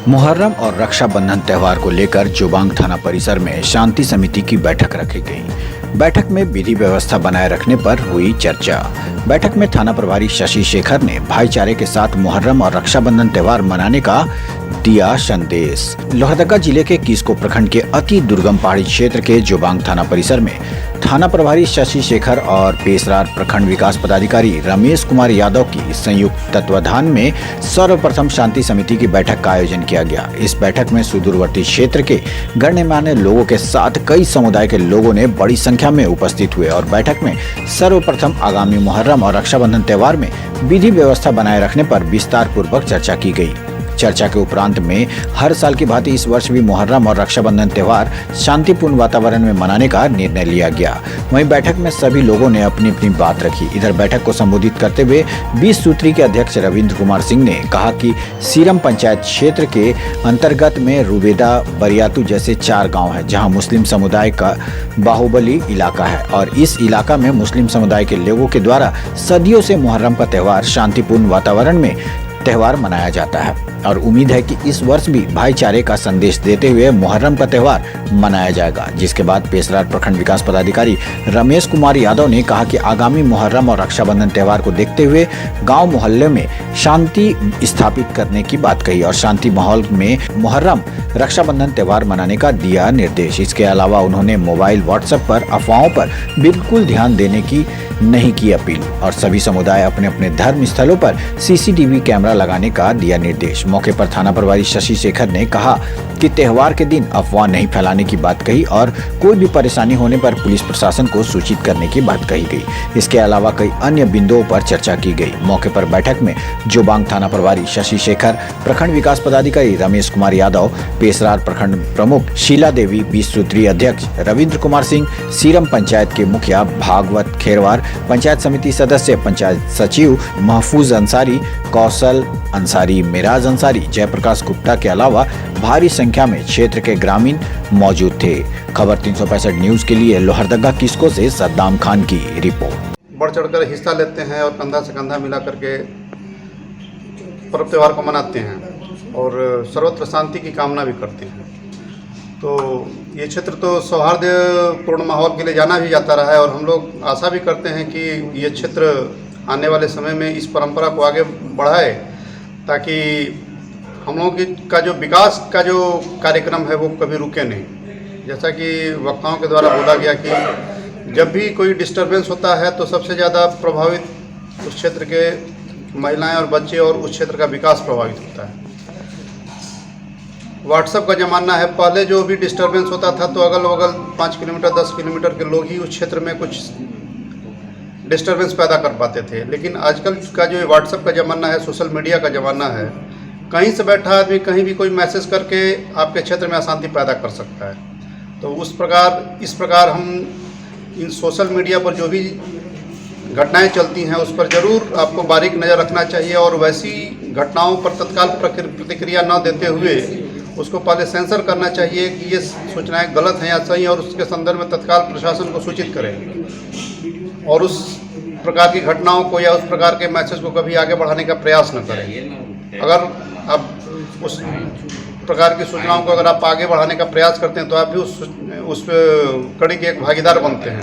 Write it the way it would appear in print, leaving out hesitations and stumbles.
मुहर्रम और रक्षाबंधन त्योहार को लेकर जोबांग थाना परिसर में शांति समिति की बैठक रखी गई। बैठक में विधि व्यवस्था बनाए रखने पर हुई चर्चा। बैठक में थाना प्रभारी शशि शेखर ने भाईचारे के साथ मुहर्रम और रक्षाबंधन त्योहार मनाने का दिया संदेश। लोहरदगा जिले के किस्को प्रखंड के अति दुर्गम पहाड़ी क्षेत्र के जोबांग थाना परिसर में थाना प्रभारी शशि शेखर और पेशरार प्रखंड विकास पदाधिकारी रमेश कुमार यादव की संयुक्त तत्वाधान में सर्वप्रथम शांति समिति की बैठक का आयोजन किया गया। इस बैठक में सुदूरवर्ती क्षेत्र के गणमान्य लोगों के साथ कई समुदाय के लोगों ने बड़ी संख्या में उपस्थित हुए और बैठक में सर्वप्रथम आगामी मुहर्रम और रक्षाबंधन त्योहार में विधि व्यवस्था बनाए रखने पर विस्तार पूर्वक चर्चा की गई। चर्चा के उपरांत में हर साल की भांति इस वर्ष भी मुहर्रम और रक्षाबंधन त्योहार शांतिपूर्ण वातावरण में मनाने का निर्णय लिया गया। वहीं बैठक में सभी लोगों ने अपनी अपनी बात रखी। इधर बैठक को संबोधित करते हुए 20 सूत्री के अध्यक्ष रविंद्र कुमार सिंह ने कहा कि सीरम पंचायत क्षेत्र के अंतर्गत में रुबेदा, बरियातू जैसे 4 गाँव है जहाँ मुस्लिम समुदाय का बाहुबली इलाका है और इस इलाका में मुस्लिम समुदाय के लोगों के द्वारा सदियों से मुहर्रम का त्योहार शांतिपूर्ण वातावरण में त्योहार मनाया जाता है और उम्मीद है कि इस वर्ष भी भाईचारे का संदेश देते हुए मुहर्रम का त्योहार मनाया जाएगा। जिसके बाद पेशरार प्रखंड विकास पदाधिकारी रमेश कुमार यादव ने कहा कि आगामी मुहर्रम और रक्षाबंधन त्योहार को देखते हुए गांव मोहल्ले में शांति स्थापित करने की बात कही और शांति माहौल में मुहर्रम रक्षाबंधन त्योहार मनाने का दिया निर्देश। इसके अलावा उन्होंने मोबाइल, व्हाट्सएप पर अफवाहों पर बिल्कुल ध्यान देने की नहीं की अपील और सभी समुदाय अपने अपने धर्म स्थलों पर सीसीटीवी कैमरा लगाने का दिया निर्देश। मौके पर थाना प्रभारी शशि शेखर ने कहा कि त्योहार के दिन अफवाह नहीं फैलाने की बात कही और कोई भी परेशानी होने पर पुलिस प्रशासन को सूचित करने की बात कही गई। इसके अलावा कई अन्य बिंदुओं पर चर्चा की गई। मौके पर बैठक में जोबांग थाना प्रभारी शशि शेखर, प्रखंड विकास पदाधिकारी रमेश कुमार यादव, पेशरार प्रखंड प्रमुख शीला देवी, 20 सूत्री अध्यक्ष रविंद्र कुमार सिंह, सीरम पंचायत के मुखिया भागवत खेरवार, पंचायत समिति सदस्य, पंचायत सचिव महफूज अंसारी, कौशल अंसारी, मिराज अंसारी, जयप्रकाश गुप्ता के अलावा भारी संख्या में क्षेत्र के ग्रामीण मौजूद थे। खबर 365 न्यूज के लिए लोहरदगा किस्को से सद्दाम खान की रिपोर्ट। बढ़ चढ़कर हिस्सा लेते हैं और कंधा से कंधा मिला करके पर्व त्योहार को मनाते हैं और सर्वत्र शांति की कामना भी करते हैं। तो ये क्षेत्र तो सौहार्दपूर्ण माहौल के लिए जाना भी जाता रहा है और हम लोग आशा भी करते हैं कि ये क्षेत्र आने वाले समय में इस परंपरा को आगे बढ़ाए ताकि हम लोगों का जो विकास का जो कार्यक्रम है वो कभी रुके नहीं। जैसा कि वक्ताओं के द्वारा बोला गया कि जब भी कोई डिस्टर्बेंस होता है तो सबसे ज़्यादा प्रभावित उस क्षेत्र के महिलाएं और बच्चे और उस क्षेत्र का विकास प्रभावित होता है। व्हाट्सएप का ज़माना है, पहले जो भी डिस्टर्बेंस होता था तो अगल बगल 5 किलोमीटर 10 किलोमीटर के लोग ही उस क्षेत्र में कुछ डिस्टर्बेंस पैदा कर पाते थे। लेकिन आजकल का जो व्हाट्सएप का ज़माना है, सोशल मीडिया का ज़माना है, कहीं से बैठा आदमी कहीं भी कोई मैसेज करके आपके क्षेत्र में अशांति पैदा कर सकता है। तो इस प्रकार हम इन सोशल मीडिया पर जो भी घटनाएं चलती हैं उस पर ज़रूर आपको बारीक नज़र रखना चाहिए और वैसी घटनाओं पर तत्काल प्रतिक्रिया न देते हुए उसको पहले सेंसर करना चाहिए कि ये सूचनाएं गलत हैं या सही और उसके संदर्भ में तत्काल प्रशासन को सूचित करें और उस प्रकार की घटनाओं को या उस प्रकार के मैसेज को कभी आगे बढ़ाने का प्रयास न करें। अगर आप उस प्रकार की सूचनाओं को अगर आप आगे बढ़ाने का प्रयास करते हैं तो आप भी उस कड़ी के एक भागीदार बनते हैं।